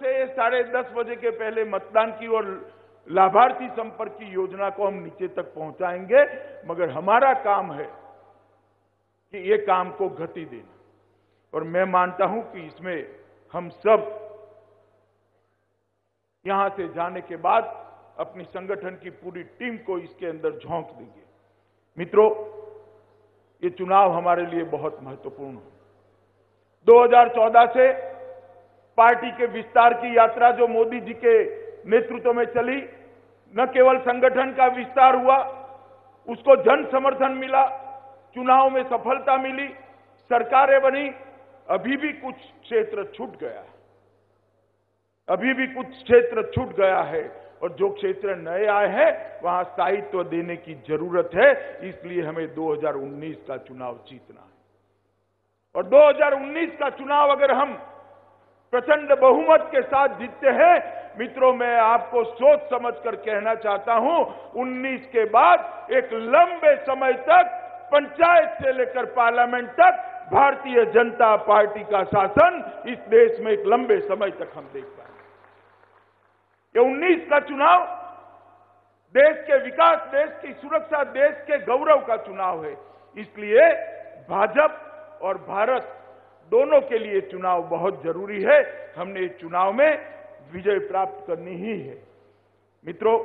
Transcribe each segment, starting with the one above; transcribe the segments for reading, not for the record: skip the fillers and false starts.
से 10:30 बजे के पहले मतदान की और लाभार्थी संपर्क की योजना को हम नीचे तक पहुंचाएंगे, मगर हमारा काम है कि ये काम को गति देना। और मैं मानता हूं कि इसमें हम सब यहां से जाने के बाद अपनी संगठन की पूरी टीम को इसके अंदर झोंक देंगे। मित्रों, ये चुनाव हमारे लिए बहुत महत्वपूर्ण है। 2014 से पार्टी के विस्तार की यात्रा जो मोदी जी के नेतृत्व में चली, न केवल संगठन का विस्तार हुआ, उसको जन समर्थन मिला, चुनाव में सफलता मिली, सरकारें बनी। अभी भी कुछ क्षेत्र छूट गया है, अभी भी कुछ क्षेत्र छूट गया है, और जो क्षेत्र नए आए हैं वहां स्थायित्व देने की जरूरत है। इसलिए हमें 2019 का चुनाव जीतना है। और 2019 का चुनाव अगर हम प्रचंड बहुमत के साथ जीतते हैं, मित्रों, मैं आपको सोच समझकर कहना चाहता हूं, 19 के बाद एक लंबे समय तक पंचायत से लेकर पार्लियामेंट तक भारतीय जनता पार्टी का शासन इस देश में एक लंबे समय तक हम देख पाएंगे। ये 19 का चुनाव देश के विकास, देश की सुरक्षा, देश के गौरव का चुनाव है। इसलिए भाजपा और भारत दोनों के लिए चुनाव बहुत जरूरी है। हमने इस चुनाव में विजय प्राप्त करनी ही है। मित्रों,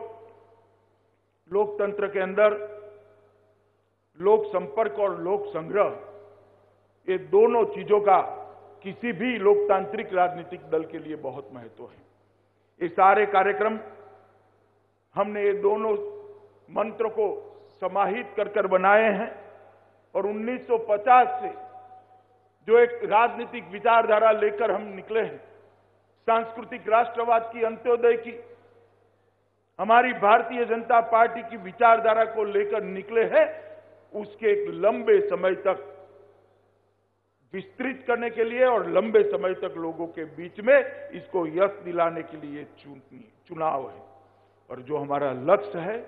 लोकतंत्र के अंदर लोक संपर्क और लोक संग्रह, ये दोनों चीजों का किसी भी लोकतांत्रिक राजनीतिक दल के लिए बहुत महत्व है। ये सारे कार्यक्रम हमने ये दोनों मंत्र को समाहित कर बनाए हैं। और 1950 से जो एक राजनीतिक विचारधारा लेकर हम निकले हैं, सांस्कृतिक राष्ट्रवाद की, अंत्योदय की, हमारी भारतीय जनता पार्टी की विचारधारा को लेकर निकले हैं, उसके एक लंबे समय तक विस्तृत करने के लिए और लंबे समय तक लोगों के बीच में इसको यश दिलाने के लिए चुनाव है। और जो हमारा लक्ष्य है,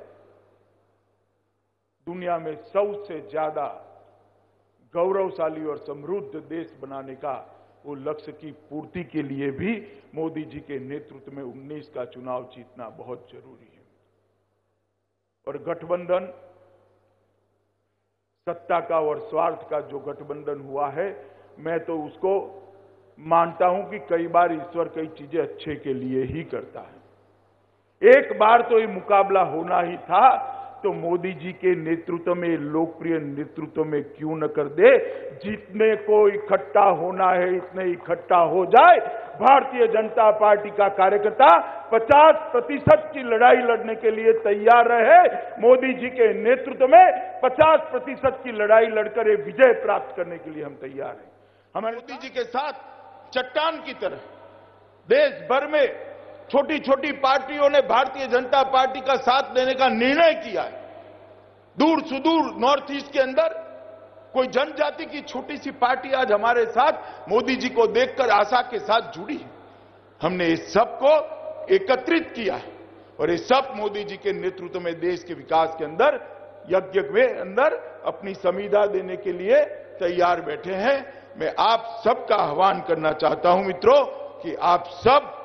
दुनिया में सबसे ज्यादा गौरवशाली और समृद्ध देश बनाने का, वो लक्ष्य की पूर्ति के लिए भी मोदी जी के नेतृत्व में 19 का चुनाव जीतना बहुत जरूरी है। और गठबंधन, सत्ता का और स्वार्थ का जो गठबंधन हुआ है, मैं तो उसको मानता हूं कि कई बार ईश्वर कई चीजें अच्छे के लिए ही करता है। एक बार तो ये मुकाबला होना ही था, तो मोदी जी के नेतृत्व में, लोकप्रिय नेतृत्व में क्यों न कर दे। जितने को इकट्ठा होना है इतने इकट्ठा हो जाए। भारतीय जनता पार्टी का कार्यकर्ता 50% की लड़ाई लड़ने के लिए तैयार रहे। मोदी जी के नेतृत्व में 50% की लड़ाई लड़कर एक विजय प्राप्त करने के लिए हम तैयार हैं। हमारे मोदी जी के साथ चट्टान की तरह देश भर में छोटी छोटी पार्टियों ने भारतीय जनता पार्टी का साथ देने का निर्णय किया है। दूर सुदूर नॉर्थ ईस्ट के अंदर कोई जनजाति की छोटी सी पार्टी आज हमारे साथ मोदी जी को देखकर आशा के साथ जुड़ी है। हमने इस सबको एकत्रित किया है और ये सब मोदी जी के नेतृत्व में देश के विकास के अंदर, यज्ञ के अंदर अपनी संविदा देने के लिए तैयार बैठे हैं। मैं आप सबका आह्वान करना चाहता हूं मित्रों कि आप सब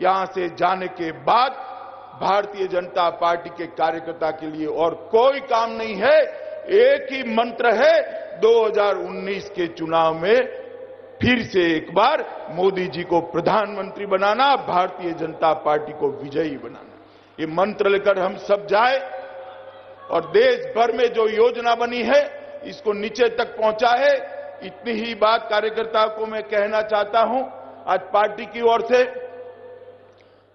यहां से जाने के बाद भारतीय जनता पार्टी के कार्यकर्ता के लिए और कोई काम नहीं है। एक ही मंत्र है, 2019 के चुनाव में फिर से एक बार मोदी जी को प्रधानमंत्री बनाना, भारतीय जनता पार्टी को विजयी बनाना। ये मंत्र लेकर हम सब जाए और देश भर में जो योजना बनी है इसको नीचे तक पहुंचाए। इतनी ही बात कार्यकर्ताओं को मैं कहना चाहता हूं। आज पार्टी की ओर से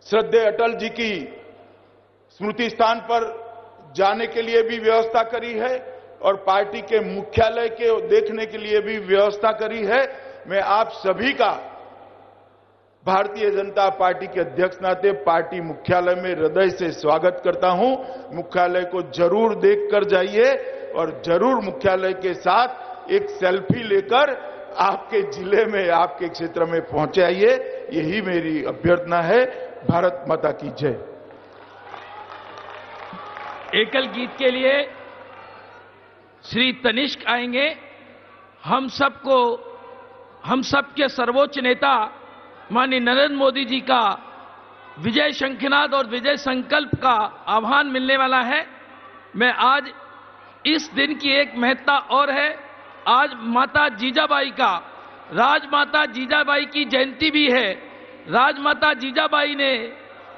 श्रद्धेय अटल जी की स्मृति स्थान पर जाने के लिए भी व्यवस्था करी है और पार्टी के मुख्यालय के देखने के लिए भी व्यवस्था करी है। मैं आप सभी का भारतीय जनता पार्टी के अध्यक्ष नाते पार्टी मुख्यालय में हृदय से स्वागत करता हूं। मुख्यालय को जरूर देखकर जाइए और जरूर मुख्यालय के साथ एक सेल्फी लेकर आपके जिले में, आपके क्षेत्र में पहुंचे आइए। यही मेरी अभ्यर्थना है। भारत माता की जय। एकल गीत के लिए श्री तनिष्क आएंगे। हम सबके सर्वोच्च नेता माननीय नरेंद्र मोदी जी का विजय शंखनाद और विजय संकल्प का आह्वान मिलने वाला है। मैं आज इस दिन की एक महत्ता और है, आज माता जीजाबाई का, राजमाता जीजाबाई की जयंती भी है। राजमाता जीजाबाई ने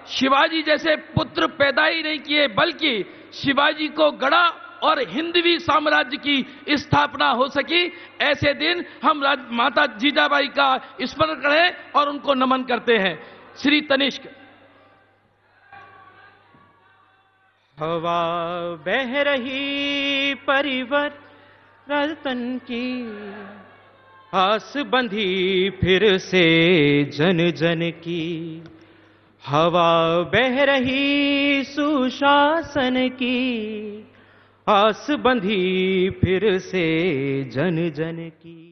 शिवाजी जैसे पुत्र पैदा ही नहीं किए, बल्कि शिवाजी को गढ़ा और हिंदवी साम्राज्य की स्थापना हो सकी। ऐसे दिन हम माता जीजाबाई का स्मरण करें और उनको नमन करते हैं। श्री तनिष्क। हवा बह रही परिवर्तन की, आस बंधी फिर से जन जन की। हवा बह रही सुशासन की, आस बंधी फिर से जन जन की।